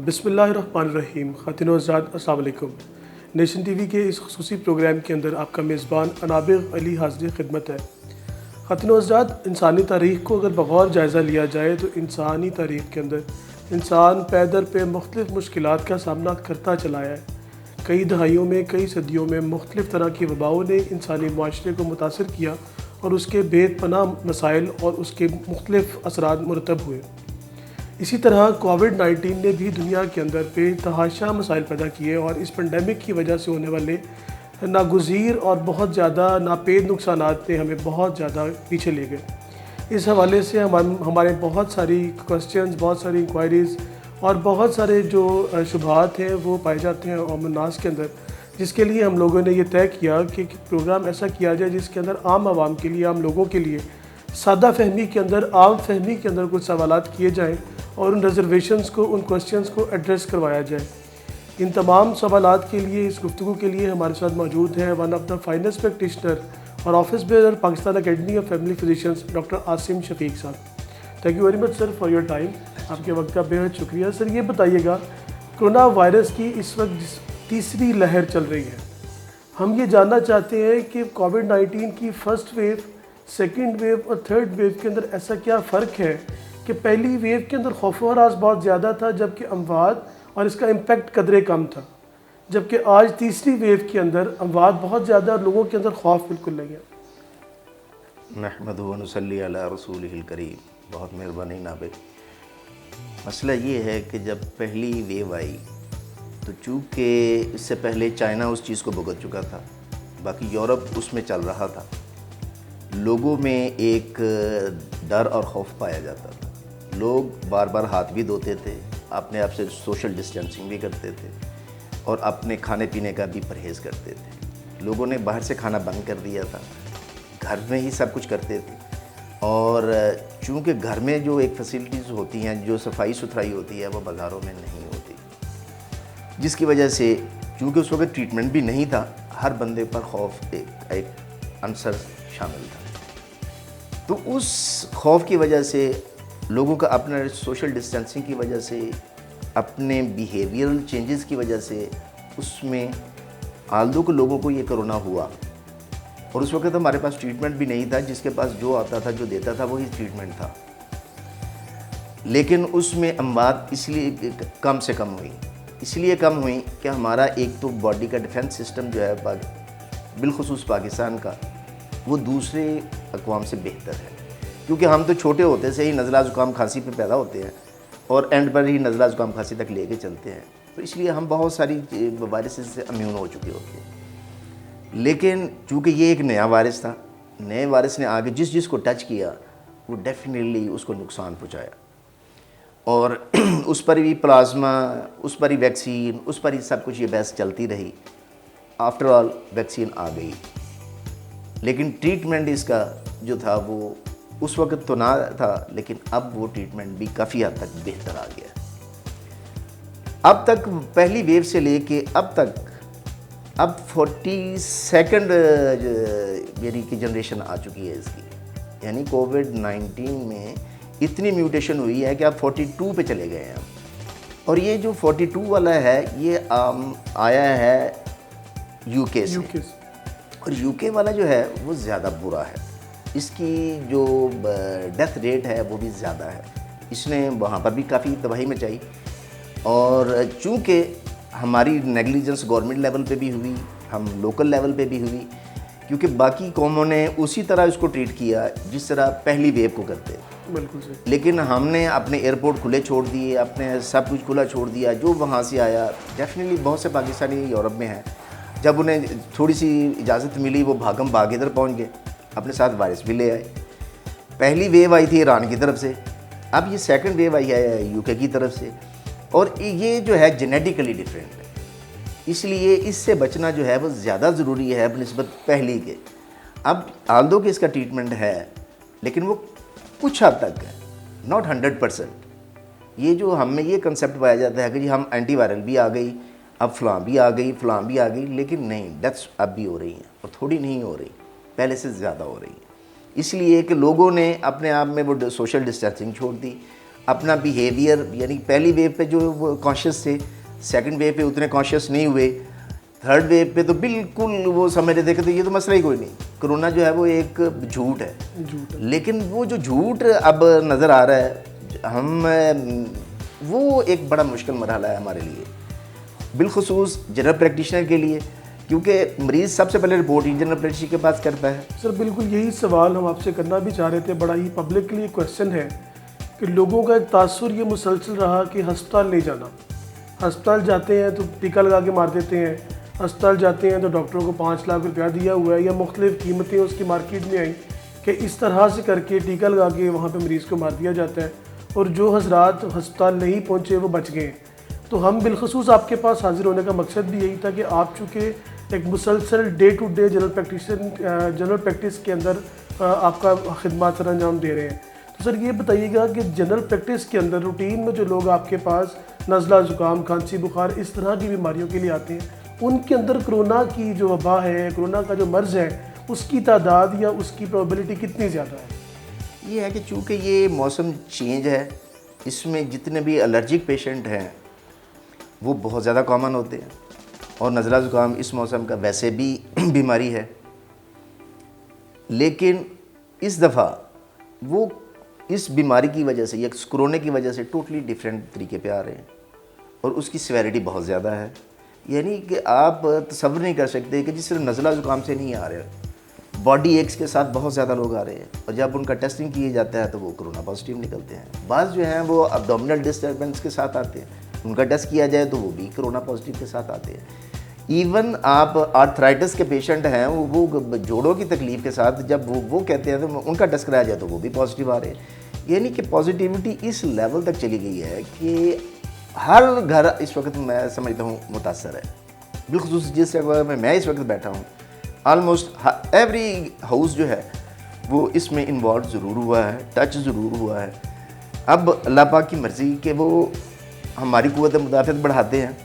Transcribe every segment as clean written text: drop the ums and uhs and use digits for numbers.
बिस्मिल्लाहिर्रहमानिर्रहीम। ख़ातिन व हज़रात, अस्सलाम वालेकुम। नेशन टीवी के इस ख़ुसूसी प्रोग्राम के अंदर आपका मेज़बान अनाबिग़ अली हाज़िर खिदमत है। ख़ातिन व हज़रात, इंसानी तारीख़ को अगर बग़ौर जायज़ा लिया जाए तो इंसानी तारीख़ के अंदर इंसान पैदर पे मुख्तलिफ़ मुश्किलात का सामना करता चला आया है। कई दहाइयों में, कई सदियों में मुख्तलिफ़ तरह की वबाओं ने इंसानी माशरे को मुतासर किया और उसके बेपनाह मसाइल और उसके मुख्तलिफ़ असरात मुरतब हुए। इसी तरह कोविड-19 ने भी दुनिया के अंदर बेतहाशा मसाइल पैदा किए और इस पेंडेमिक की वजह से होने वाले नागुज़ीर और बहुत ज़्यादा नापेद नुकसानात ने हमें बहुत ज़्यादा पीछे ले गए। इस हवाले से हमारे बहुत सारी क्वेश्चंस, बहुत सारी इंक्वायरीज़ और बहुत सारे जो शुबहात हैं वो पाए जाते हैं अवाम नास के अंदर, जिसके लिए हम लोगों ने ये तय किया कि प्रोग्राम ऐसा किया जाए जिसके अंदर आम आवाम के लिए, आम लोगों के लिए सादा फहमी के अंदर, आम फहमी के अंदर कुछ सवालात किए जाएँ और उन रिज़र्वेशंस को, उन क्वेश्चंस को एड्रेस करवाया जाए। इन तमाम सवालात के लिए, इस गुफ्तगू के लिए हमारे साथ मौजूद हैं one of the finest practitioner और office bearer Pakistan academy of family physicians doctor Asim Shafiq sahab. Thank you very much sir for your time. आपके वक्त का बेहद शुक्रिया। सर ये बताइएगा, कोरोना वायरस की इस वक्त तीसरी लहर चल रही है। हम ये जानना चाहते हैं कि कोविड-19 की फ़र्स्ट वेव, सेकेंड वेव और थर्ड वेव के अंदर ऐसा क्या फ़र्क है कि पहली वेव के अंदर खौफ व हरास बहुत ज़्यादा था, जबकि अमवात और इसका इम्पेक्ट कदरे कम था, जबकि आज तीसरी वेव के अंदर अमवात बहुत ज़्यादा और लोगों के अंदर खौफ बिल्कुल नहीं है। नहमदुहु व नुसल्ली अला रसूलिहिल करीम। बहुत मेहरबानी नाबिल। मसला ये है कि जब पहली वेव आई तो चूँकि इससे पहले चाइना उस चीज़ को भुगत चुका था, बाकी यूरोप उसमें चल रहा था, लोगों में एक डर और खौफ पाया जाता था। लोग बार बार हाथ भी धोते थे, अपने आप से सोशल डिस्टेंसिंग भी करते थे और अपने खाने पीने का भी परहेज़ करते थे। लोगों ने बाहर से खाना बंद कर दिया था, घर में ही सब कुछ करते थे। और चूँकि घर में जो एक फैसिलिटीज़ होती हैं, जो सफाई सुथराई होती है, वो बाज़ारों में नहीं होती, जिसकी वजह से चूँकि उस वक्त ट्रीटमेंट भी नहीं था, हर बंदे पर खौफ एक अंसर शामिल था। तो उस खौफ की वजह से, लोगों का अपना सोशल डिस्टेंसिंग की वजह से, अपने बिहेवियरल चेंजेस की वजह से, उसमें आल्दो के लोगों को ये कोरोना हुआ। और उस वक्त हमारे पास ट्रीटमेंट भी नहीं था, जिसके पास जो आता था, जो देता था, वही ट्रीटमेंट था। लेकिन उसमें अमवात इसलिए कम से कम हुई, इसलिए कम हुई कि हमारा एक तो बॉडी का डिफेंस सिस्टम जो है बिलखुसूस पाकिस्तान का, वो दूसरे अक़वाम से बेहतर है। क्योंकि हम तो छोटे होते से ही नज़ला ज़ुकाम खांसी पे पैदा होते हैं और एंड पर ही नज़ला ज़ुकाम खांसी तक लेके चलते हैं, तो इसलिए हम बहुत सारी वायरस से इम्यून हो चुके होते हैं। लेकिन चूँकि ये एक नया वायरस था, नए वायरस ने आगे जिस को टच किया, वो डेफिनेटली उसको नुकसान पहुँचाया और उस पर भी प्लाज्मा, उस पर ही वैक्सीन, उस पर ही सब कुछ ये बहस चलती रही। आफ्टर ऑल वैक्सीन आ गई, लेकिन ट्रीटमेंट इसका जो था वो उस वक्त तो ना था, लेकिन अब वो ट्रीटमेंट भी काफ़ी हद तक बेहतर आ गया। अब तक पहली वेव से लेके अब तक, अब 42nd मेरी की जनरेशन आ चुकी है इसकी, यानी कोविड-19 में इतनी म्यूटेशन हुई है कि अब 42 पे चले गए हैं। और ये जो 42 वाला है, ये आया है यूके से। और यूके वाला जो है वो ज़्यादा बुरा है, इसकी जो डेथ रेट है वो भी ज़्यादा है। इसने वहाँ पर भी काफ़ी तबाही मचाई और चूँकि हमारी नेग्लिजेंस गवर्नमेंट लेवल पे भी हुई, हम लोकल लेवल पे भी हुई, क्योंकि बाकी कौमों ने उसी तरह इसको ट्रीट किया जिस तरह पहली वेव को करते। बिल्कुल सही। लेकिन हमने अपने एयरपोर्ट खुले छोड़ दिए, अपने सब कुछ खुला छोड़ दिया। जो वहाँ से आया, डेफिनेटली बहुत से पाकिस्तानी यूरोप में हैं, जब उन्हें थोड़ी सी इजाज़त मिली वो भागम भाग इधर पहुँच गए, अपने साथ वायरस भी ले आए। पहली वेव आई थी ईरान की तरफ से, अब ये सेकंड वेव आई है यूके की तरफ से, और ये जो है जेनेटिकली डिफरेंट है, इसलिए इससे बचना जो है वो ज़्यादा ज़रूरी है बनिस्बत पहली के। अब आल्दो के इसका ट्रीटमेंट है, लेकिन वो कुछ हद तक है, नॉट 100%। ये जो हमें ये कंसेप्ट पाया जाता है कि जी हम एंटीवायरल भी आ गई, अब फ़लाँ भी आ गई, फ़लाँ भी आ गई, लेकिन नहीं, डेथ्स अब भी हो रही हैं और थोड़ी नहीं हो रही, पहले से ज़्यादा हो रही है। इसलिए कि लोगों ने अपने आप में वो सोशल डिस्टेंसिंग छोड़ दी, अपना बिहेवियर, यानी पहली वेव पे जो वो कॉन्शियस थे, सेकंड वेव पे उतने कॉन्शियस नहीं हुए, थर्ड वेव पे तो बिल्कुल वो समझ रहे थे कि ये तो मसला ही कोई नहीं, कोरोना जो है वो एक झूठ है। लेकिन वो जो झूठ अब नज़र आ रहा है, वो एक बड़ा मुश्किल मरहला है हमारे लिए, बिलखुसूस जनरल प्रैक्टिशनर के लिए, क्योंकि मरीज़ सबसे पहले रिपोर्ट ही जनरल प्रैक्टिशनर के पास करता है। सर बिल्कुल यही सवाल हम आपसे करना भी चाह रहे थे, बड़ा ही पब्लिकली क्वेश्चन है कि लोगों का एक तासुर ये मुसलसल रहा कि अस्पताल नहीं जाना, अस्पताल जाते हैं तो टीका लगा के मार देते हैं, अस्पताल जाते हैं तो डॉक्टरों को 5 लाख रुपया दिया हुआ है या मुख्तलिफ कीमतें उसकी मार्केट में आई कि इस तरह से करके टीका लगा के वहाँ पे मरीज़ को मार दिया जाता है, और जो हजरात अस्पताल नहीं पहुँचे वो बच गए। तो हम बिलखसूस आपके पास हाजिर होने का मकसद भी यही था कि आप चूँकि एक मुसलसल day to day general practice के अंदर आपका खिदमत सर अंजाम दे रहे हैं, तो सर ये बताइएगा कि जनरल प्रैक्टिस के अंदर रूटीन में जो लोग आपके पास नज़ला ज़ुकाम खांसी बुखार इस तरह की बीमारियों के लिए आते हैं, उनके अंदर कोरोना की जो वबा है, कोरोना का जो मर्ज़ है, उसकी तादाद या उसकी प्रोबेबिलिटी कितनी ज़्यादा है? ये है कि चूँकि ये मौसम चेंज है, इसमें जितने भी एलर्जिक पेशेंट हैं वो बहुत ज़्यादा कॉमन होते हैं, और नज़ला ज़ुकाम इस मौसम का वैसे भी बीमारी है। लेकिन इस दफ़ा वो इस बीमारी की वजह से या कोरोना की वजह से टोटली डिफरेंट तरीके पे आ रहे हैं, और उसकी सेवेरिटी बहुत ज़्यादा है। यानी कि आप तसव्वुर नहीं कर सकते कि जिस सिर्फ नज़ला ज़ुकाम से नहीं आ रहे, बॉडी एक्स के साथ बहुत ज़्यादा लोग आ रहे हैं, और जब उनका टेस्टिंग किया जाता है तो वो कोरोना पॉजिटिव निकलते हैं। बाज़ जो हैं वो अब्डोमिनल डिस्टर्बेंस के साथ आते हैं, उनका टेस्ट किया जाए तो वो भी कोरोना पॉजिटिव के साथ आते हैं। इवन आप आर्थराइटिस के पेशेंट हैं, वो जोड़ों की तकलीफ़ के साथ जब वो कहते हैं तो उनका टेस्ट कराया जाए तो वो भी पॉजिटिव आ रहे हैं। यानी कि पॉजिटिविटी इस लेवल तक चली गई है कि हर घर इस वक्त मैं समझता हूँ मुतासर है। बिलखुसूस जिस जगह में मैं इस वक्त बैठा हूँ, आलमोस्ट एवरी हाउस जो है वो इसमें इन्वॉल्व ज़रूर हुआ है, टच ज़रूर हुआ है। अब अल्लाह पाक की मर्ज़ी कि वो हमारी क़ुव्वत मुदाफ़अत बढ़ाते हैं,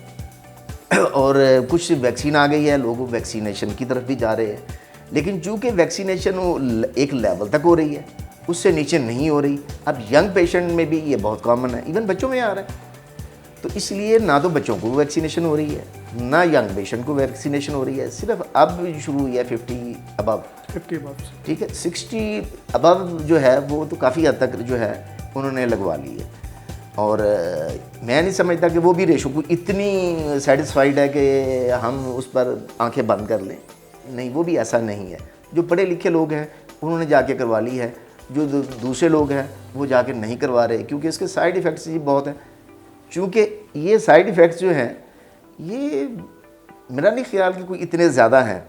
और कुछ वैक्सीन आ गई है, लोग वैक्सीनेशन की तरफ भी जा रहे हैं। लेकिन चूँकि वैक्सीनेशन एक लेवल तक हो रही है, उससे नीचे नहीं हो रही। अब यंग पेशेंट में भी ये बहुत कॉमन है, इवन बच्चों में आ रहा है। तो इसलिए ना तो बच्चों को वैक्सीनेशन हो रही है, ना यंग पेशेंट को वैक्सीनेशन हो रही है। सिर्फ अब शुरू हुई है 50 अबव, ठीक है, 60 अबव जो है वो तो काफ़ी हद तक जो है उन्होंने लगवा ली है। और मैं नहीं समझता कि वो भी रेशो को इतनी सेटिस्फाइड है कि हम उस पर आंखें बंद कर लें। नहीं, वो भी ऐसा नहीं है। जो पढ़े लिखे लोग हैं उन्होंने जाके करवा ली है, जो दूसरे लोग हैं वो जाके नहीं करवा रहे, क्योंकि इसके साइड इफ़ेक्ट्स ही बहुत हैं। चूँकि ये साइड इफ़ेक्ट्स जो हैं ये मेरा नहीं ख्याल कि कोई इतने ज़्यादा हैं।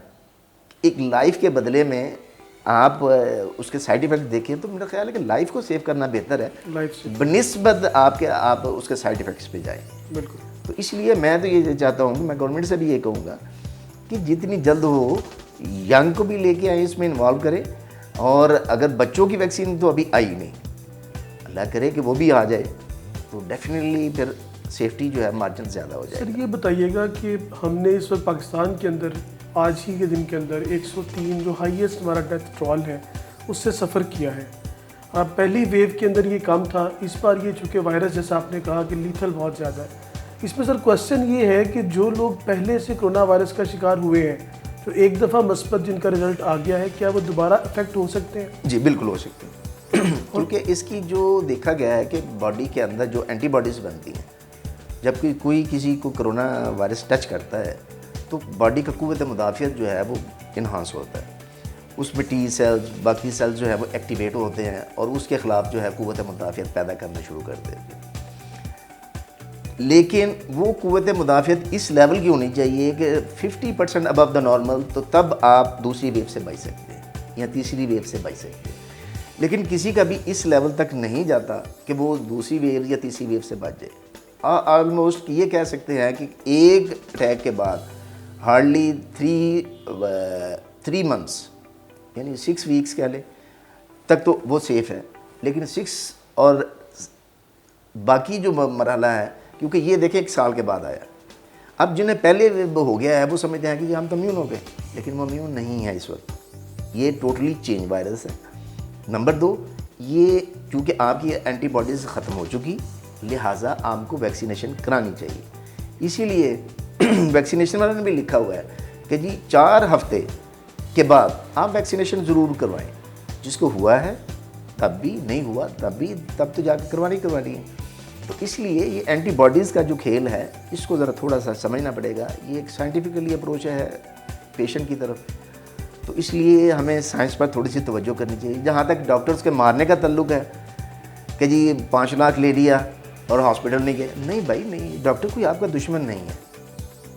एक लाइफ के बदले में आप उसके साइड इफ़ेक्ट देखें तो मेरा ख्याल है कि लाइफ को सेव करना बेहतर है बनिस्बत आप उसके साइड इफ़ेक्ट्स पे जाएं। बिल्कुल। तो इसलिए मैं तो ये चाहता हूँ, मैं गवर्नमेंट से भी ये कहूँगा कि जितनी जल्द हो यंग को भी लेके आए, इसमें इन्वॉल्व करें। और अगर बच्चों की वैक्सीन तो अभी आई नहीं, अल्लाह करे कि वो भी आ जाए तो डेफिनेटली फिर सेफ्टी जो है मार्जिन ज़्यादा हो जाए। सर ये बताइएगा कि हमने इस वक्त पाकिस्तान के अंदर आज ही के दिन के अंदर 103 जो हाईएस्ट हमारा डेथ टोल है उससे सफ़र किया है। अब पहली वेव के अंदर ये कम था, इस बार ये चूँकि वायरस जैसा आपने कहा कि लीथल बहुत ज़्यादा है। इसमें सर क्वेश्चन ये है कि जो लोग पहले से कोरोना वायरस का शिकार हुए हैं, तो एक दफ़ा मस्बत जिनका रिजल्ट आ गया है, क्या वो दोबारा अफेक्ट हो सकते हैं? जी बिल्कुल हो सकते हैं। क्योंकि इसकी जो देखा गया है कि बॉडी के अंदर जो एंटीबॉडीज़ बनती हैं, जबकि कोई किसी को कोरोना वायरस टच करता है तो बॉडी का क़ुव्वत मुदाफ़ियत जो है वो इन्हांस होता है, उसमें टी सेल्स बाकी सेल्स जो है वो एक्टिवेट होते हैं और उसके ख़िलाफ़ जो है क़ुव्वत मुदाफ़ियत पैदा करना शुरू कर देते हैं। लेकिन वो क़ुव्वत मुदाफ़ियत इस लेवल की होनी चाहिए कि 50% अबव द नॉर्मल, तो तब आप दूसरी वेव से बच सकते हैं या तीसरी वेव से बच सकते हैं। लेकिन किसी का भी इस लेवल तक नहीं जाता कि वो दूसरी वेव या तीसरी वेव से बच जाए। ऑलमोस्ट ये कह सकते हैं कि एक अटैक के बाद हार्डली 3 मंथ्स यानी 6 वीक्स कह लें तक तो वो सेफ़ है। लेकिन 6 और बाकी जो मरहला है, क्योंकि ये देखें 1 साल के बाद आया, अब जिन्हें पहले हो गया है वो समझते हैं कि हम तो इम्यून हो गए, लेकिन वो इम्यून नहीं है इस वक्त। ये टोटली चेंज वायरस है। नंबर 2, ये क्योंकि आपकी एंटीबॉडीज़ ख़त्म हो चुकी, लिहाजा आपको वैक्सीनेशन करानी चाहिए। इसीलिए वैक्सीनेशन वाले ने भी लिखा हुआ है कि जी 4 हफ्ते के बाद आप वैक्सीनेशन ज़रूर करवाएं। जिसको हुआ है तब भी, नहीं हुआ तब तो जाकर करवानी है। तो इसलिए ये एंटीबॉडीज़ का जो खेल है इसको ज़रा थोड़ा सा समझना पड़ेगा। ये एक साइंटिफिकली अप्रोच है पेशेंट की तरफ, तो इसलिए हमें साइंस पर थोड़ी सी तवज्जो करनी चाहिए। जहाँ तक डॉक्टर्स के मारने का तल्लुक है कि जी 5 लाख ले लिया और हॉस्पिटल नहीं गए, नहीं भाई नहीं, डॉक्टर कोई आपका दुश्मन नहीं है।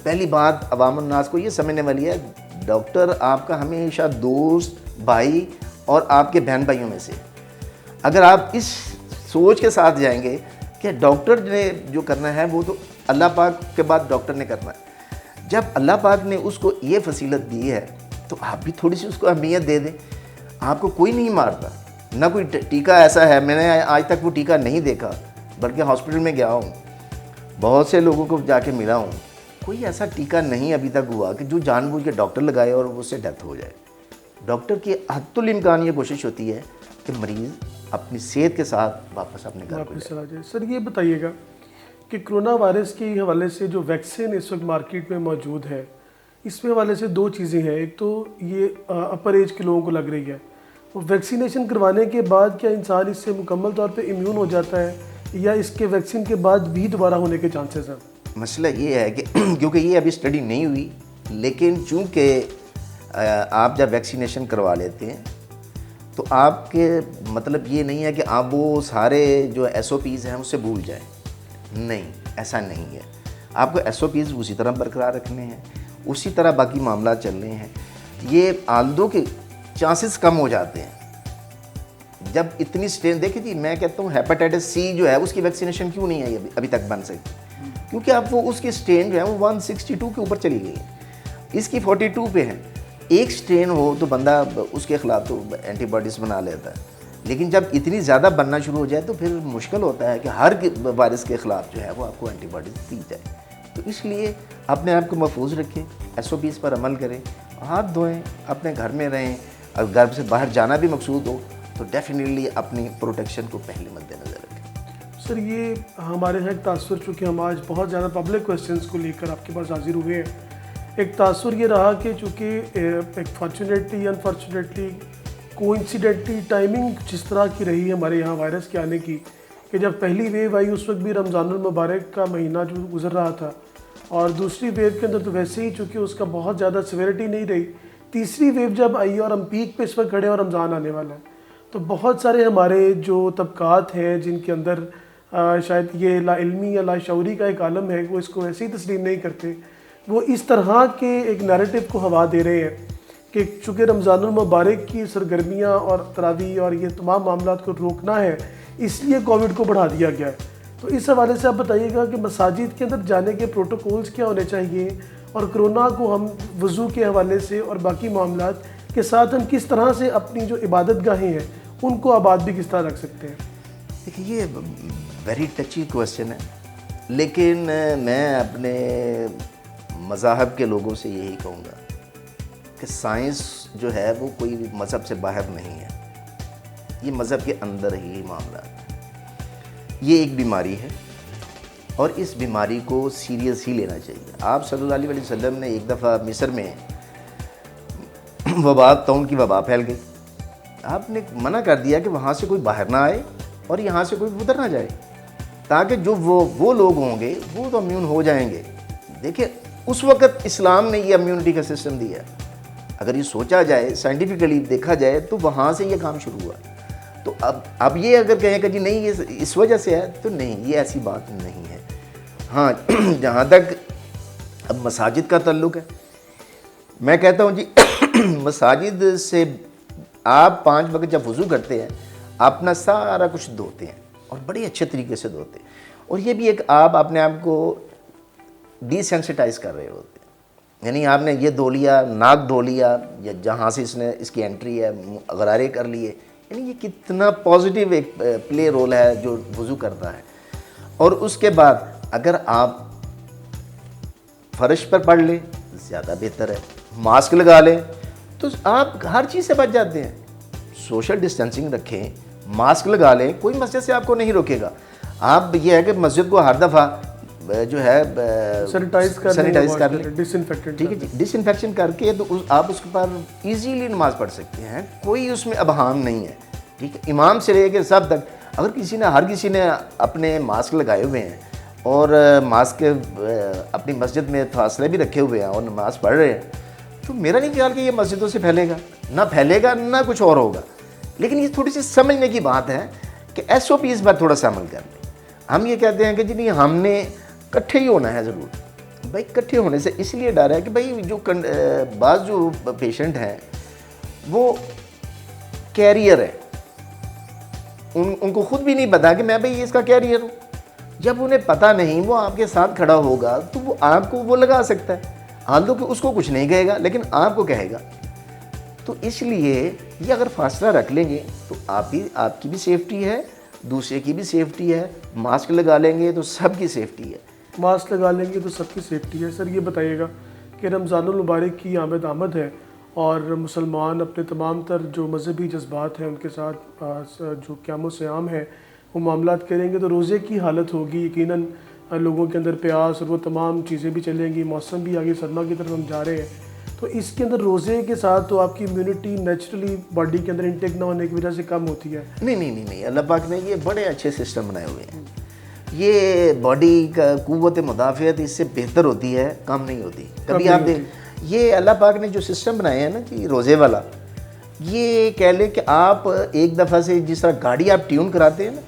पहली बात अवाम उन्नास को ये समझने वाली है, डॉक्टर आपका हमेशा दोस्त, भाई और आपके बहन भाइयों में से। अगर आप इस सोच के साथ जाएंगे कि डॉक्टर ने जो करना है वो तो अल्लाह पाक के बाद डॉक्टर ने करना है, जब अल्लाह पाक ने उसको ये फसीलत दी है तो आप भी थोड़ी सी उसको अहमियत दे दें। आपको कोई नहीं मारता, ना कोई टीका ऐसा है, मैंने आज तक वो टीका नहीं देखा, बल्कि हॉस्पिटल में गया हूँ, बहुत से लोगों को जाके मिला हूँ, कोई ऐसा टीका नहीं अभी तक हुआ कि जो जानबूझ के डॉक्टर लगाए और उससे डेथ हो जाए। डॉक्टर की हद्दुल इम्कान ये कोशिश होती है कि मरीज़ अपनी सेहत के साथ वापस अपने घर को चला जाए। सर ये बताइएगा कि कोरोना वायरस के हवाले से जो वैक्सीन इस वक्त मार्केट में मौजूद है, इसमें हवाले से 2 चीज़ें हैं। एक तो ये अपर एज के लोगों को लग रही है, और वैक्सीनेशन करवाने के बाद क्या इंसान इससे मुकम्मल तौर पे इम्यून हो जाता है या इसके वैक्सीन के बाद भी दोबारा होने के चांसेस हैं? मसला ये है कि क्योंकि ये अभी स्टडी नहीं हुई, लेकिन चूँकि आप जब वैक्सीनेशन करवा लेते हैं तो आपके मतलब ये नहीं है कि आप वो सारे जो SOPs हैं उससे भूल जाएं। नहीं, ऐसा नहीं है। आपको SOPs उसी तरह बरकरार रखने हैं, उसी तरह बाकी मामला चलने हैं। ये आल्दो के चांसेस कम हो जाते हैं जब इतनी स्ट्रेन। देखिए जी, मैं कहता हूँ हेपेटाइटिस C जो है उसकी वैक्सीनेशन क्यों नहीं आई अभी तक बन सकी, क्योंकि अब वो उसकी स्ट्रेन जो है वो 162 के ऊपर चली गई है, इसकी 42 पे है। एक स्ट्रेन हो तो बंदा उसके ख़िलाफ़ तो एंटीबॉडीज़ बना लेता है, लेकिन जब इतनी ज़्यादा बनना शुरू हो जाए तो फिर मुश्किल होता है कि हर वायरस के ख़िलाफ़ जो है वो आपको एंटीबॉडीज़ दी जाए। तो इसलिए अपने आप को महफूज रखें, SOPs पर अमल करें, हाथ धोएं, अपने घर में रहें। अगर घर से बाहर जाना भी मकसूद हो तो डेफिनेटली अपनी प्रोटेक्शन को पहले मद्देनज़र रखें। सर ये हमारे यहाँ एक तासुर, चूँकि हम आज बहुत ज़्यादा पब्लिक क्वेश्चंस को लेकर आपके पास हाजिर हुए हैं, एक तासुर ये रहा कि चूँकि एक फॉर्चुनेटली अनफॉर्चुनेटली कोइंसिडेंटली टाइमिंग जिस तरह की रही है हमारे यहाँ वायरस के आने की, कि जब पहली वेव आई उस वक्त भी रमज़ानुल मुबारक का महीना जो गुजर रहा था, और दूसरी वेव के अंदर तो वैसे ही चूँकि उसका बहुत ज़्यादा सिवियरिटी नहीं रही, तीसरी वेव जब आई और हम पीक पे इस वक्त खड़े और रमज़ान आने वाला है, तो बहुत सारे हमारे जो तबकात हैं जिनके अंदर शायद ये लाइल्मी या लाशऊरी का एक आलम है, वो इसको ऐसे ही तस्लीम नहीं करते। वो इस तरह के एक नैरेटिव को हवा दे रहे हैं कि चूँकि रमज़ानुल मुबारक की सरगर्मियाँ और तरावी और ये तमाम मामलात को रोकना है, इसलिए कोविड को बढ़ा दिया गया है। तो इस हवाले से आप बताइएगा कि मसाजिद के अंदर जाने के प्रोटोकॉल्स क्या होने चाहिए, और कोरोना को हम वज़ू के हवाले से और बाकी मामलात के साथ हम किस तरह से अपनी जो इबादत गाहें हैं उनको आबाद भी किस तरह रख सकते हैं? देखिए, ये वेरी टची क्वेश्चन है, लेकिन मैं अपने मज़ाहब के लोगों से यही कहूँगा कि साइंस जो है वो कोई मज़हब से बाहर नहीं है, ये मज़हब के अंदर ही मामला है। ये एक बीमारी है और इस बीमारी को सीरियस ही लेना चाहिए। आप सल्लल्लाहु अलैहि वसल्लम ने एक दफ़ा मिस्र में वबा, तौन की वबा फैल गई, आपने मना कर दिया कि वहाँ से कोई बाहर ना आए और यहाँ से कोई उधर ना जाए, ताकि जो वो लोग होंगे वो तो इम्यून हो जाएंगे। देखिए, उस वक़्त इस्लाम ने ये इम्यूनिटी का सिस्टम दिया। अगर ये सोचा जाए, साइंटिफिकली देखा जाए, तो वहाँ से ये काम शुरू हुआ। तो अब ये अगर कहें कि जी नहीं ये इस वजह से है, तो नहीं, ये ऐसी बात नहीं है। हाँ, जहाँ तक अब मसाजिद का ताल्लुक़ है, मैं कहता हूँ जी मसाजिद से आप 5 वक्त जब वज़ू करते हैं अपना सारा कुछ धोते हैं और बड़े अच्छे तरीके से धोते हैं, और ये भी एक आप अपने आप को डिसेंसिटाइज कर रहे होते हैं। यानी आपने ये धो लिया, नाक धो लिया, या जहाँ से इसकी एंट्री है गरारे कर लिए, यानी ये कितना पॉजिटिव एक प्ले रोल है जो वज़ू करता है। और उसके बाद अगर आप फर्श पर पढ़ लें ज़्यादा बेहतर है, मास्क लगा लें तो आप हर चीज़ से बच जाते हैं। सोशल डिस्टेंसिंग रखें, मास्क लगा लें, कोई मस्जिद से आपको नहीं रोकेगा। आप ये है कि मस्जिद को हर दफ़ा जो है सैनिटाइज कर लें, डिसइंफेक्टेंट, ठीक है जी, डिसइंफेक्शन करके तो आप उसके पर इजीली नमाज पढ़ सकते हैं, कोई उसमें अबहाम नहीं है, ठीक है। इमाम से लेकर सब तक, अगर हर किसी ने अपने मास्क लगाए हुए हैं और मास्क अपनी मस्जिद में फासले भी रखे हुए हैं और नमाज पढ़ रहे हैं, तो मेरा नहीं ख्याल कि ये मस्जिदों से फैलेगा ना कुछ और होगा। लेकिन ये थोड़ी सी समझने की बात है कि SOPs पर थोड़ा सा अमल कर लें। हम ये कहते हैं कि जी नहीं, हमने इकट्ठे ही होना है, ज़रूर भाई इकट्ठे होने से इसलिए डर है कि भाई जो बाज़ जो पेशेंट हैं वो कैरियर है, उनको खुद भी नहीं पता कि मैं भाई इसका कैरियर हूँ। जब उन्हें पता नहीं, वो आपके साथ खड़ा होगा तो वो आपको वो लगा सकता है, हालांकि उसको कुछ नहीं कहेगा लेकिन आपको कहेगा। तो इसलिए ये अगर फासला रख लेंगे तो आपकी भी सेफ्टी है, दूसरे की भी सेफ्टी है। मास्क लगा लेंगे तो सबकी सेफ्टी है। मास्क लगा लेंगे तो सबकी सेफ्टी है। सर ये बताइएगा कि रमज़ानुल मुबारक की आमद है और मुसलमान अपने तमाम तर जो मजहबी जज्बात हैं उनके साथ जो क़याम सियाम है वो मामलात करेंगे, तो रोज़े की हालत होगी, यकीनन लोगों के अंदर प्यास और वो तमाम चीज़ें भी चलेंगी, मौसम भी आगे सरमा की तरफ हम जा रहे हैं। तो इसके अंदर रोज़े के साथ तो आपकी इम्यूनिटी नेचुरली बॉडी के अंदर इंटेक ना होने की वजह से कम होती है। नहीं, अल्लाह पाक ने ये बड़े अच्छे सिस्टम बनाए हुए हैं। ये बॉडी का कुव्वत मुदाफ़ियत इससे बेहतर होती है, कम नहीं होती। कभी आप देख, ये अल्लाह पाक ने जो सिस्टम बनाए हैं ना कि रोज़े वाला, ये कह लें कि आप एक दफ़ा से जिस तरह गाड़ी आप ट्यून कराते हैं ना,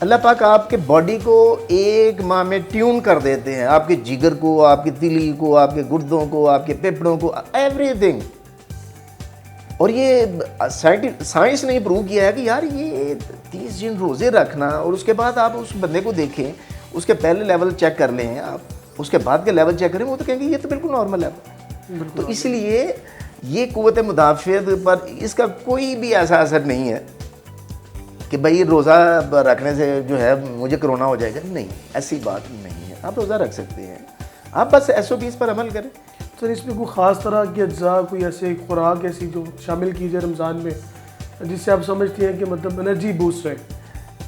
अल्लाह पाक आपके बॉडी को एक माह में ट्यून कर देते हैं, आपके जिगर को, आपकी तिली को, आपके गुर्दों को, आपके फेफड़ों को, एवरीथिंग। और ये साइंस ने प्रूव किया है कि यार ये 30 दिन रोज़े रखना और उसके बाद आप उस बंदे को देखें, उसके पहले लेवल चेक कर लें आप, उसके बाद के लेवल चेक करें, वो तो कहेंगे ये तो बिल्कुल नॉर्मल है। तो इसलिए ये कुव्वत मुदाफ़ियत पर इसका कोई भी ऐसा असर नहीं है कि भाई रोज़ा रखने से जो है मुझे कोरोना हो जाएगा। नहीं, ऐसी बात नहीं है। आप रोज़ा रख सकते हैं, आप बस SOPs पर अमल करें। सर इसमें कोई ख़ास तरह की अज्जा, कोई ऐसे खुराक ऐसी जो शामिल की जाए रमज़ान में जिससे आप समझती हैं कि मतलब एनर्जी बूस्ट है?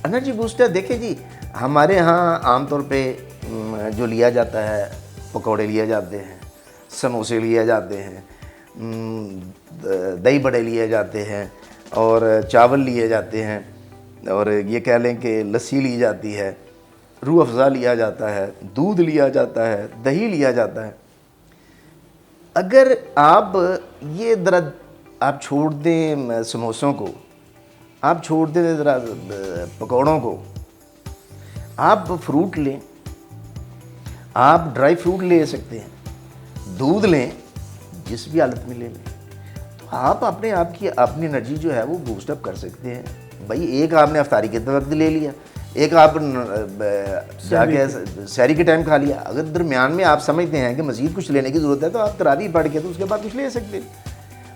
एनर्जी बूस्टर देखिए जी, हमारे यहाँ आमतौर पे जो लिया जाता है, पकौड़े लिए जाते हैं, समोसे लिए जाते हैं, दही बड़े लिए जाते हैं और चावल लिए जाते हैं, और ये कह लें कि लस्सी ली जाती है, रूह अफ़ज़ा लिया जाता है, दूध लिया जाता है, दही लिया जाता है। अगर आप ये दर्द आप छोड़ दें, समोसों को आप छोड़ दें, ज़रा पकौड़ों को, आप फ्रूट लें, आप ड्राई फ्रूट ले सकते हैं, दूध लें, जिस भी हालत में ले लें, तो आप अपने आप की अपनी एनर्जी जो है वो बूस्टअप कर सकते हैं। भाई एक आपने अफ्तारी के वक्त ले लिया, एक आप जाके सहरी के टाइम खा लिया। अगर दरमियान में आप समझते हैं कि मज़ीद कुछ लेने की ज़रूरत है तो आप तरावी पढ़ के तो उसके बाद कुछ ले सकते हैं।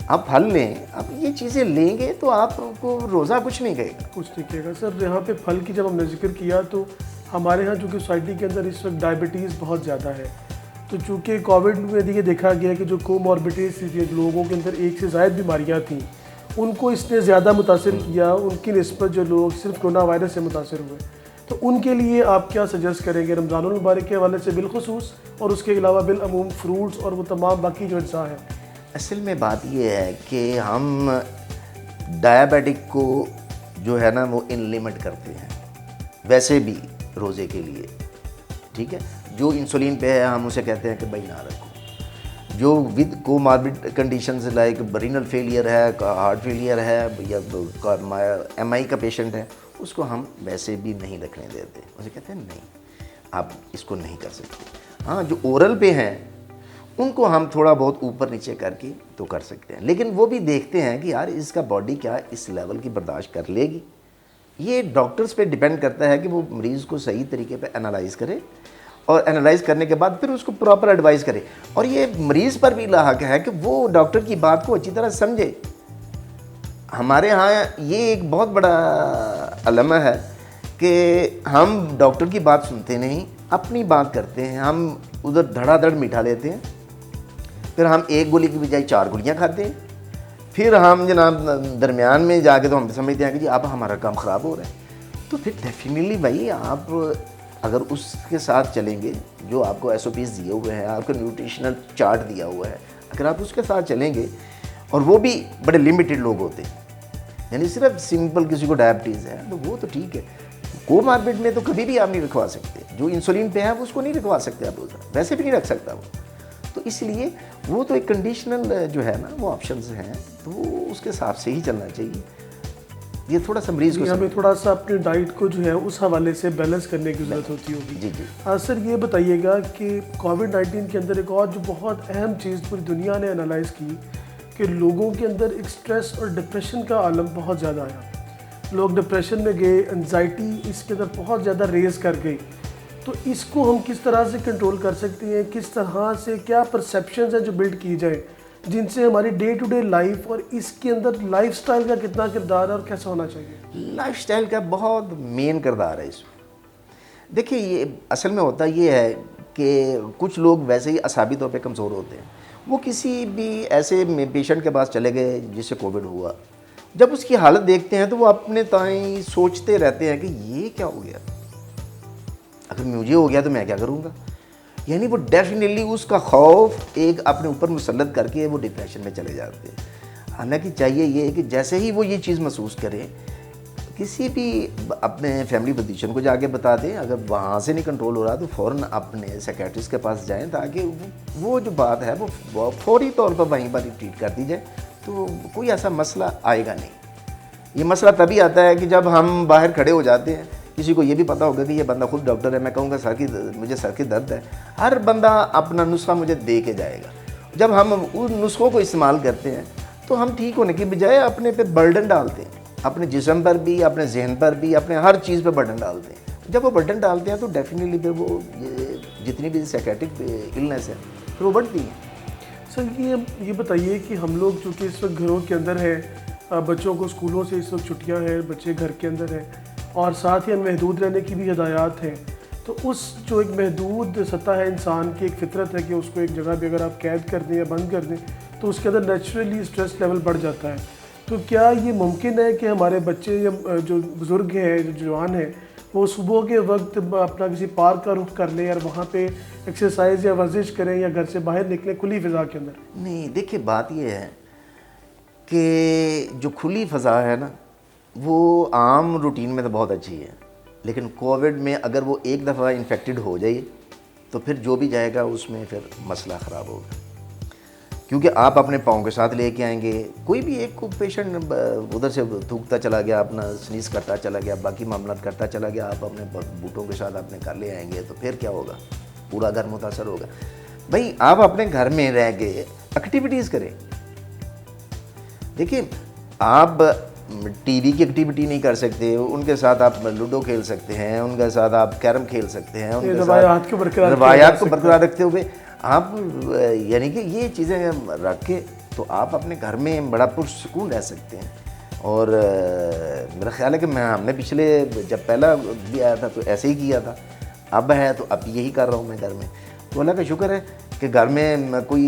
आप फल लें, आप ये चीज़ें लेंगे तो आपको रोज़ा कुछ नहीं कहेगा। कुछ नहीं कहेगा। सर यहाँ पे फल की जब हमने जिक्र किया तो हमारे यहाँ चूँकि सोसाइटी के अंदर इस वक्त डायबिटीज़ बहुत ज़्यादा है, तो चूँकि कोविड में ये देखा गया कि जो कोमॉर्बिडिटीज़ थी, लोगों के अंदर एक से ज़ायद बीमारियाँ थीं, उनको इसने ज़्यादा मुतासिर किया उनकी निस्बत जो लोग सिर्फ कोरोना वायरस से मुतासिर हुए। तो उनके लिए आप क्या सजेस्ट करेंगे रमज़ानुल मुबारक के हवाले से बिलखुसूस, और उसके अलावा बिलअमूम फ्रूट्स और वो तमाम बाकी जो अज्जा हैं? असल में बात ये है कि हम डायबिटिक को जो है ना वो इन लिमिट करते हैं वैसे भी रोज़े के लिए, ठीक है। जो इंसुलिन पे है हम उसे कहते हैं कि भाई ना रखो। जो with comorbid conditions like renal failure है, हार्ट फेलियर है, या MI का पेशेंट है, उसको हम वैसे भी नहीं रखने देते। उसे कहते हैं नहीं, आप इसको नहीं कर सकते। हाँ, जो ओरल पे हैं उनको हम थोड़ा बहुत ऊपर नीचे करके तो कर सकते हैं, लेकिन वो भी देखते हैं कि यार इसका बॉडी क्या इस लेवल की बर्दाश्त कर लेगी। ये डॉक्टर्स पे डिपेंड करता है कि वो मरीज़ को सही तरीके पे एनालाइज़ करे और एनालाइज करने के बाद फिर उसको प्रॉपर एडवाइस करे। और ये मरीज़ पर भी लाहक है कि वो डॉक्टर की बात को अच्छी तरह समझे। हमारे यहाँ ये एक बहुत बड़ा अलमा है कि हम डॉक्टर की बात सुनते नहीं, अपनी बात करते हैं। हम उधर धड़ाधड़ मीठा लेते हैं, फिर हम एक गोली की बजाय 4 गोलियाँ खाते हैं, फिर हम जनाब दरमियान में जाके तो हम समझते हैं कि जी अब हमारा काम ख़राब हो रहा है। तो फिर डेफिनेटली भाई आप अगर उसके साथ चलेंगे, जो आपको SOPs दिए हुए हैं, आपको न्यूट्रिशनल चार्ट दिया हुआ है, अगर आप उसके साथ चलेंगे, और वो भी बड़े लिमिटेड लोग होते हैं, यानी सिर्फ सिंपल किसी को डायबिटीज़ है तो वो तो ठीक है। कोमार्बिड में तो कभी भी आप नहीं रखवा सकते, जो इंसुलिन पे है उसको नहीं रखवा सकते आप, वैसे भी नहीं रख सकता वो। तो इसलिए वो तो एक कंडीशनल जो है ना वो ऑप्शंस हैं, तो वो उसके हिसाब से ही चलना चाहिए। ये थोड़ा सा मरीज़ को हमें थोड़ा सा अपनी डाइट को जो है उस हवाले से बैलेंस करने की ज़रूरत होती होगी। जी जी। सर ये बताइएगा कि कोविड-19 के अंदर एक और जो बहुत अहम चीज़ पूरी दुनिया ने एनालाइज़ की कि लोगों के अंदर एक स्ट्रेस और डिप्रेशन का आलम बहुत ज़्यादा आया। लोग डिप्रेशन में गए, एंजाइटी इसके अंदर बहुत ज़्यादा रेज़ कर गई। तो इसको हम किस तरह से कंट्रोल कर सकते हैं, किस तरह से क्या परसेप्शंस हैं जो बिल्ड की जाए जिनसे हमारी डे टू डे लाइफ और इसके अंदर लाइफस्टाइल का कितना किरदार है और कैसा होना चाहिए? लाइफस्टाइल का बहुत मेन किरदार है इसमें। देखिए ये असल में होता ये है कि कुछ लोग वैसे ही असाबी तौर पे कमज़ोर होते हैं, वो किसी भी ऐसे पेशेंट के पास चले गए जिससे कोविड हुआ, जब उसकी हालत देखते हैं तो वो अपने ताई सोचते रहते हैं कि ये क्या हो गया, अगर मुझे हो गया तो मैं क्या करूँगा। यानी वो डेफिनेटली उसका खौफ एक अपने ऊपर मुसल्लत करके वो डिप्रेशन में चले जाते हैं। हालांकि चाहिए ये कि जैसे ही वो ये चीज़ महसूस करें, किसी भी अपने फैमिली फिजिशियन को जाके बता दें, अगर वहाँ से नहीं कंट्रोल हो रहा तो फ़ौरन अपने साइकियाट्रिस्ट के पास जाएं, ताकि वो जो बात है वो फौरी तौर पर वहीं पर ट्रीट कर दी जाए, तो कोई ऐसा मसला आएगा नहीं। ये मसला तभी आता है कि जब हम बाहर खड़े हो जाते हैं, किसी को ये भी पता होगा कि ये बंदा खुद डॉक्टर है, मैं कहूँगा मुझे सर की दर्द है, हर बंदा अपना नुस्खा मुझे दे के जाएगा। जब हम उन नुस्खों को इस्तेमाल करते हैं तो हम ठीक होने की बजाय अपने पे बर्डन डालते हैं, अपने जिस्म पर भी, अपने जहन पर भी, अपने हर चीज़ पे बर्डन डालते हैं। जब वो बर्डन डालते हैं तो डेफिनेटली फिर वो जितनी भी साइकेट्रिक इलनेस है फिर वो बढ़ती है। सर ये बताइए कि हम लोग चूँकि इस वक्त घरों के अंदर हैं, बच्चों को स्कूलों से इस वक्त छुट्टियाँ हैं, बच्चे घर के अंदर हैं और साथ ही महदूद रहने की भी हिदायत हैं, तो उस जो एक महदूद सतह है इंसान की, एक फितरत है कि उसको एक जगह पे अगर आप कैद कर दें या बंद कर दें तो उसके अंदर नेचुरली स्ट्रेस लेवल बढ़ जाता है। तो क्या ये मुमकिन है कि हमारे बच्चे या जो बुज़ुर्ग हैं, जो जवान हैं, वो सुबह के वक्त अपना किसी पार्क का रुख कर लें और वहाँ पे एक्सरसाइज या वर्जिश करें या घर से बाहर निकलें खुली फ़िज़ा के अंदर? नहीं, देखिए बात ये है कि जो खुली फ़ज़ा है ना वो आम रूटीन में तो बहुत अच्छी है, लेकिन कोविड में अगर वो एक दफ़ा इन्फेक्टेड हो जाए तो फिर जो भी जाएगा उसमें फिर मसला ख़राब होगा, क्योंकि आप अपने पाँव के साथ लेके आएंगे। कोई भी एक पेशेंट उधर से थूकता चला गया, अपना स्नीज़ करता चला गया, बाकी मामला करता चला गया, आप अपने बूटों के साथ अपने घर ले आएंगे तो फिर क्या होगा, पूरा घर मुतासर होगा। भाई आप अपने घर में रह के एक्टिविटीज़ करें। देखिए आप टीवी की एक्टिविटी नहीं कर सकते, उनके साथ आप लूडो खेल सकते हैं, उनके साथ आप कैरम खेल सकते हैं, उनके रवायात को बरकरार रखते हुए आप यानी कि ये चीज़ें रख के तो आप अपने घर में बड़ा पुरसुकून रह सकते हैं। और मेरा ख्याल है कि हमने पिछले जब पहला भी आया था तो ऐसे ही किया था, अब है तो अब यही कर रहा हूँ मैं घर में। तो अल्लाह का शुक्र है कि घर में कोई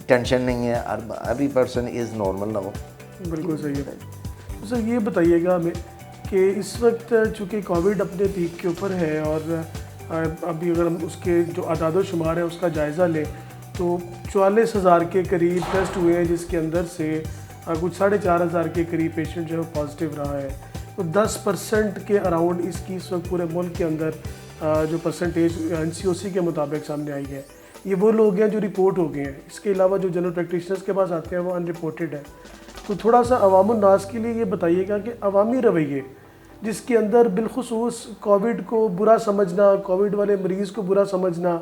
टेंशन नहीं है, एवरी पर्सन इज़ नॉर्मल ना हो। बिल्कुल सही है। तो सर ये बताइएगा हमें कि इस वक्त चूँकि कोविड अपने पीक के ऊपर है और अभी अगर हम उसके जो आदाद शुमार है उसका जायज़ा लें तो 44,000 के करीब टेस्ट हुए हैं, जिसके अंदर से कुछ 4,500 के करीब पेशेंट जो है पॉजिटिव रहा है। तो 10% के अराउंड इसकी इस वक्त पूरे मुल्क के अंदर जो परसेंटेज NCOC के मुताबिक सामने आई है, ये वो लोग हैं जो रिपोर्ट हो गए हैं। इसके अलावा जो जनरल प्रैक्टिशनर्स के पास आते हैं वो अनरिपोर्टेड है। तो थोड़ा सा अवामुन नास के लिए ये बताइएगा कि अवामी रवैये जिसके अंदर बिलखुसूस कोविड को बुरा समझना, कोविड वाले मरीज़ को बुरा समझना,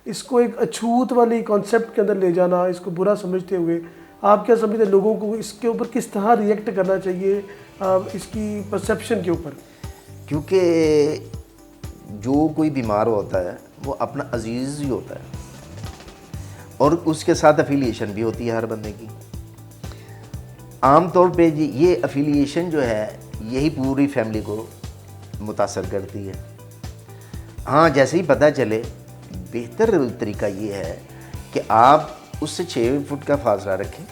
इसको एक अछूत वाली कॉन्सेप्ट के अंदर ले जाना, इसको बुरा समझते हुए आप क्या समझते हैं लोगों को इसके ऊपर किस तरह रिएक्ट करना चाहिए, इसकी परसेप्शन के ऊपर? क्योंकि जो कोई बीमार होता है वो अपना अजीज़ ही होता है और उसके साथ अफिलिएशन भी होती है हर बंदे की। आम तौर पे ये अफिलिएशन जो है यही पूरी फैमिली को मुतासर करती है। हाँ, जैसे ही पता चले बेहतर तरीका ये है कि आप उससे 6 फुट का फासला रखें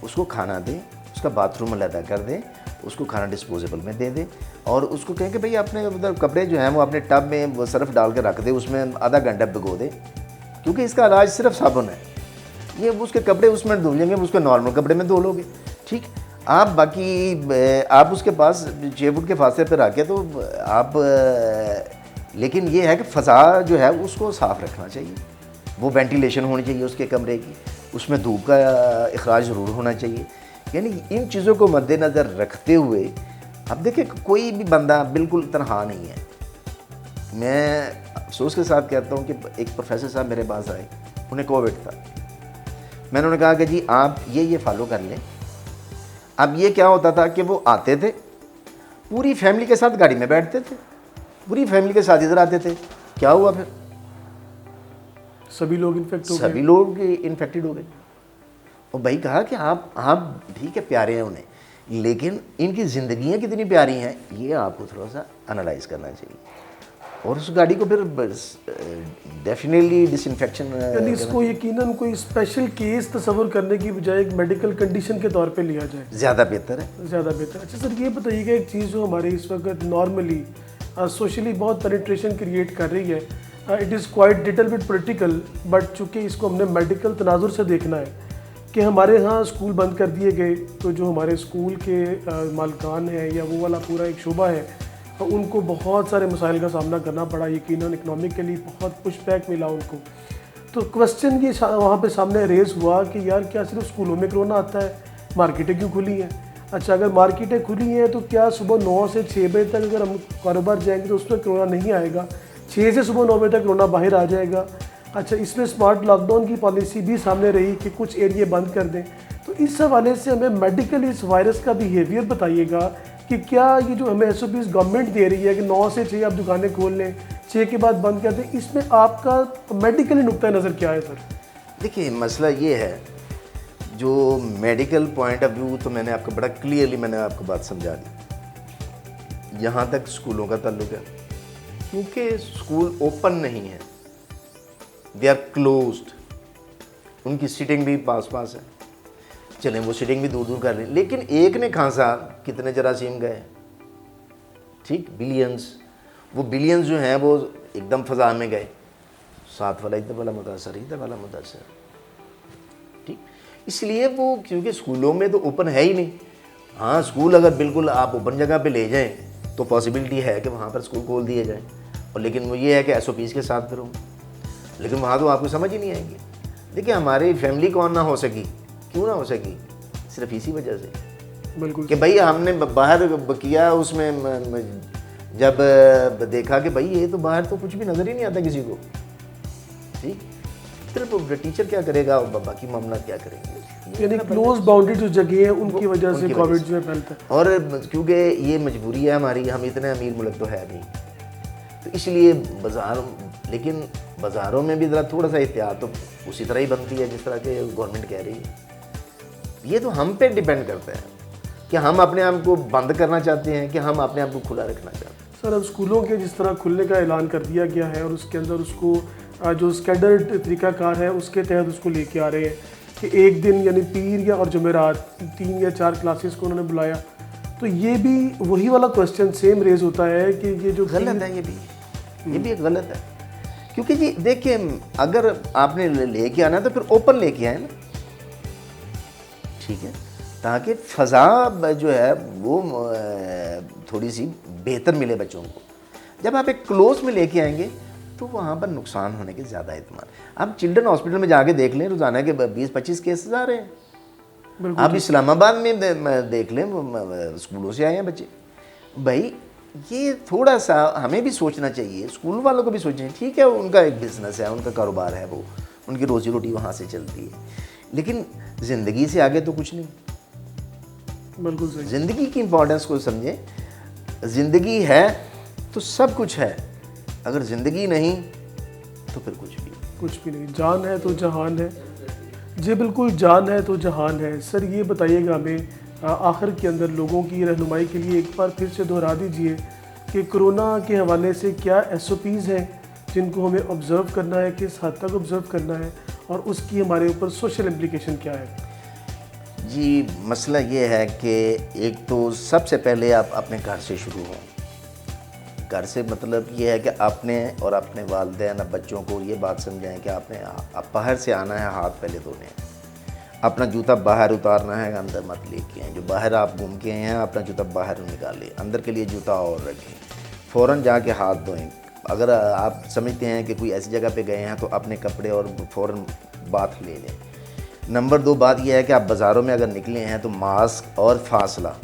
उसको खाना दें, उसका बाथरूम अलग कर दें, उसको खाना डिस्पोजेबल में दे दें, और उसको कहें कि भाई अपने उधर कपड़े जो हैं वो अपने टब में वो सर्फ डाल के रख दे, उसमें आधा घंटा भिगो दे, क्योंकि इसका इलाज सिर्फ साबुन है। ये उसके कपड़े उसमें धो लेंगे, उसके नॉर्मल कपड़े में धो लोगे, ठीक। आप बाकी आप उसके पास 6 फुट के फासले पर आके तो आप लेकिन ये है कि फ़ज़ा जो है उसको साफ़ रखना चाहिए, वो वेंटिलेशन होनी चाहिए उसके कमरे की, उसमें धूप का इखराज ज़रूर होना चाहिए। यानी इन चीज़ों को मद्देनज़र रखते हुए अब देखिए कोई भी बंदा बिल्कुल तनहा नहीं है। मैं अफसोस के साथ कहता हूँ कि एक प्रोफेसर साहब मेरे पास आए, उन्हें कोविड था। मैंने उन्हें कहा कि जी आप ये फॉलो कर लें। अब ये क्या होता था कि वो आते थे, पूरी फैमिली के साथ गाड़ी में बैठते थे, पूरी फैमिली के साथ इधर आते थे। क्या हुआ फिर? सभी लोग इन्फेक्ट हो गए। सभी लोग इन्फेक्टेड हो गए। और भाई कहा कि आप ठीक है प्यारे हैं उन्हें, लेकिन इनकी ज़िंदगियाँ कितनी प्यारी हैं ये आपको थोड़ा सा एनालाइज करना चाहिए। और उस गाड़ी को फिर डेफिनेटली डिसइंफेक्शन, यानी इसको यकीनन कोई स्पेशल केस तस्वर करने की बजाय एक मेडिकल कंडीशन के तौर पे लिया जाए, ज़्यादा बेहतर है। ज़्यादा बेहतर। अच्छा सर, ये बताइएगा एक चीज़ जो हमारे इस वक्त नॉर्मली सोशली बहुत पेनिट्रेशन क्रिएट कर रही है, it is quite little bit political, but चूँकि इसको हमने मेडिकल तनाजुर से देखना है कि हमारे यहाँ स्कूल बंद कर दिए गए, तो जो हमारे स्कूल के मालिकान हैं या वो वाला पूरा एक शोबा है, तो उनको बहुत सारे मसाइल का सामना करना पड़ा। यकीनन इकनॉमिकली बहुत पुश बैक मिला उनको। तो क्वेश्चन ये वहाँ पे सामने रेज़ हुआ कि यार क्या सिर्फ स्कूलों में कोरोना आता है, मार्केटें क्यों खुली हैं? अच्छा, अगर मार्केटें खुली हैं तो क्या सुबह 9 से 6 बजे तक अगर हम कारोबार जाएंगे तो उसमें कोरोना नहीं आएगा? 6 से सुबह 9 बजे तक कोरोना बाहर आ जाएगा। अच्छा, इसमें स्मार्ट लॉकडाउन की पॉलिसी भी सामने रही कि कुछ एरिया बंद कर दें। तो इस हवाले से हमें मेडिकल इस वायरस का बिहेवियर बताइएगा कि क्या ये जो हमें SOPs गवर्नमेंट दे रही है कि 9 से 6 आप दुकानें खोल लें, 6 के बाद बंद कर दें, इसमें आपका मेडिकली नुक्ता नज़र क्या है सर? देखिए मसला ये है, जो मेडिकल पॉइंट ऑफ व्यू तो मैंने आपको बड़ा क्लियरली मैंने आपको बात समझा दी। यहाँ तक स्कूलों का ताल्लुक है, क्योंकि स्कूल ओपन नहीं है, दे आर क्लोज्ड, उनकी सीटिंग भी पास पास है। चलें वो सीटिंग भी दूर दूर कर लें, लेकिन एक ने खांसा कितने जरासीम गए, ठीक, बिलियंस। वो बिलियंस जो हैं वो एकदम फ़ज़ा में गए, साथ वाला इधर वाला मुतासर, इधर वाला मुतासर, ठीक। इसलिए वो क्योंकि स्कूलों में तो ओपन है ही नहीं। हाँ, स्कूल अगर बिल्कुल आप ओपन जगह पे ले जाएं तो पॉसिबिलिटी है कि वहाँ पर स्कूल खोल दिए जाएं, और लेकिन वो ये है कि SOPs के साथ करो, लेकिन वहाँ तो आपको समझ ही नहीं आएंगे। देखिए हमारी फैमिली कौन ना हो सकी, क्यों ना हो सकी? सिर्फ इसी वजह से बिल्कुल कि भाई हमने बाहर किया, उसमें जब देखा कि भाई ये तो बाहर तो कुछ भी नज़र ही नहीं आता किसी को, ठीक, सिर्फ टीचर क्या करेगा और बाकी मामला क्या करेंगे। यानी क्लोज बाउंड्री जो जगह है उनकी वजह से कोविड जो है फैलता है। और क्योंकि ये मजबूरी है हमारी, हम इतने अमीर मुल्क तो है नहीं, तो इसलिए बाज़ार, लेकिन बाज़ारों में भी ज़रा थोड़ा सा एहतियात तो उसी तरह ही बनती है जिस तरह के गवर्नमेंट कह रही है। ये तो हम पे डिपेंड करता है कि हम अपने आप को बंद करना चाहते हैं कि हम अपने आप को खुला रखना चाहते हैं। सर, अब स्कूलों के जिस तरह खुलने का ऐलान कर दिया गया है और उसके अंदर उसको जो स्टैंडर्ड तरीक़ाकार है उसके तहत उसको लेके आ रहे हैं कि एक दिन यानी पीर या और जुमेरात 3 या 4 क्लासेस को उन्होंने बुलाया, तो ये भी वही वाला क्वेश्चन सेम रेज होता है कि ये जो गलत है, ये भी गलत है। क्योंकि जी देखिए, अगर आपने लेके आना तो फिर ओपन लेके आए ना, ठीक है, ताकि फ़ज़ा जो है वो थोड़ी सी बेहतर मिले बच्चों को। जब आप एक क्लोज में लेके आएंगे तो वहाँ पर नुकसान होने के ज़्यादा एहतमाल। आप चिल्ड्रन हॉस्पिटल में जाके देख लें, रोज़ाना के 20-25 केसेस आ रहे हैं। आप इस्लामाबाद में देख लें, स्कूलों से आए हैं बच्चे। भाई ये थोड़ा सा हमें भी सोचना चाहिए, स्कूल वालों को भी सोचना चाहिए। ठीक है, उनका एक बिज़नेस है, उनका कारोबार है, वो उनकी रोज़ी रोटी वहाँ से चलती है, लेकिन ज़िंदगी से आगे तो कुछ नहीं। बिल्कुल सही। ज़िंदगी की इम्पोर्टेंस को समझें। ज़िंदगी है तो सब कुछ है, अगर ज़िंदगी नहीं तो फिर कुछ भी नहीं। जान है तो जहान है। जी बिल्कुल, जान है तो जहान है। सर ये बताइएगा हमें आखिर के अंदर लोगों की रहनुमाई के लिए एक बार फिर से दोहरा दीजिए कि कोरोना के हवाले से क्या SOPs हैं जिनको हमें ऑब्ज़र्व करना है, किस हद तक ऑब्ज़र्व करना है, और उसकी हमारे ऊपर सोशल इम्प्लीकेशन क्या है? जी मसला ये है कि एक तो सबसे पहले आप अपने घर से शुरू हों। घर से मतलब ये है कि आपने और अपने वालिदैन अब बच्चों को ये बात समझाएं कि आपने आप बाहर से आना है, हाथ पहले धोने हैं, अपना जूता बाहर उतारना है, अंदर मत लेके आएँ। जो बाहर आप घूम के आए हैं अपना जूता बाहर निकालें, अंदर के लिए जूता और रखें, फ़ौरन जाके हाथ धोएं। अगर आप समझते हैं कि कोई ऐसी जगह पे गए हैं तो अपने कपड़े और फ़ौरन बाथ ले लें। नंबर 2 बात यह है कि आप बाज़ारों में अगर निकले हैं तो मास्क और फासला,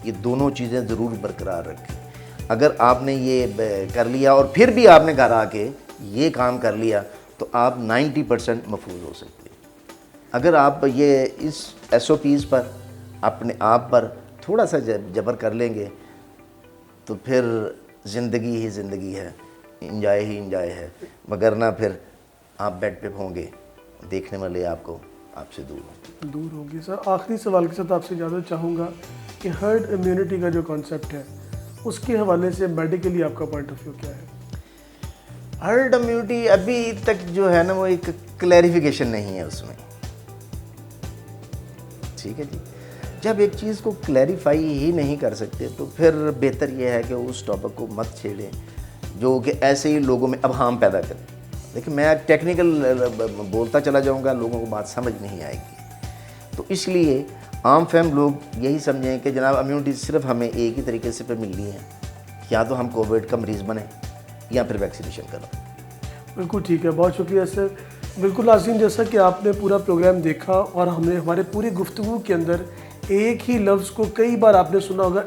ये दोनों चीज़ें ज़रूर बरकरार रखें। अगर आपने ये कर लिया और फिर भी आपने घर आके ये काम कर लिया तो आप 90% महफूज हो सकते हैं। अगर आप ये इस SOPs पर अपने आप पर थोड़ा सा जबर कर लेंगे तो फिर ज़िंदगी ही ज़िंदगी है, इंजॉय ही इंजॉय है, मगर ना फिर आप बेड पे होंगे, देखने वाले आपको आपसे दूर होंगे। सर आखिरी सवाल के साथ आपसे इजाज़त चाहूँगा कि हर्ड इम्यूनिटी का जो कॉन्सेप्ट है उसके हवाले से मेडिकली आपका पॉइंट ऑफ व्यू क्या है? हर्ड इम्यूनिटी अभी तक जो है ना वो एक क्लैरिफिकेशन नहीं है उसमें। ठीक है जी, जब एक चीज़ को क्लैरिफाई ही नहीं कर सकते तो फिर बेहतर यह है कि उस टॉपिक को मत छेड़ें जो कि ऐसे ही लोगों में अबहाम पैदा करें। देखिए मैं टेक्निकल बोलता चला जाऊंगा, लोगों को बात समझ नहीं आएगी। तो इसलिए आम फहम लोग यही समझें कि जनाब इम्यूनिटी सिर्फ हमें एक ही तरीके से पे मिलनी है, या तो हम कोविड का मरीज़ बने या फिर वैक्सीनेशन करो। बिल्कुल ठीक है, बहुत शुक्रिया सर। बिल्कुल नाज़रीन, जैसा कि आपने पूरा प्रोग्राम देखा और हमने हमारे पूरी गुफ्तगू के अंदर एक ही लफ्ज़ को कई बार आपने सुना होगा,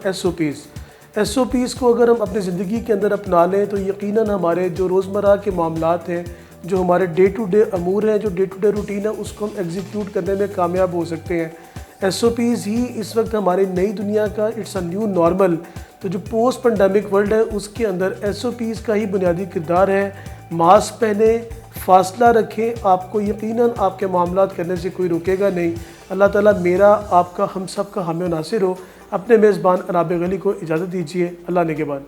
SOPs को अगर हम अपनी ज़िंदगी के अंदर अपना लें तो यकीनन हमारे जो रोज़मर्रा के मामलात हैं, जो हमारे डे टू डे अमूर हैं, जो डे टू डे रूटीन है, उसको हम एग्जीक्यूट करने में कामयाब हो सकते हैं। SOPs ही इस वक्त हमारी नई दुनिया का इट्स अ न्यू नॉर्मल। तो जो पोस्ट पेंडेमिक वर्ल्ड है उसके अंदर SOPs का ही बुनियादी किरदार है। मास्क पहने, फासला रखें, आपको यकीनन आपके मामलात करने से कोई रोकेगा नहीं। अल्लाह ताला मेरा, आपका, हम सब का हामी नासिर हो। अपने मेज़बान अनाबिग अली को इजाज़त दीजिए। अल्लाह ने के बाद।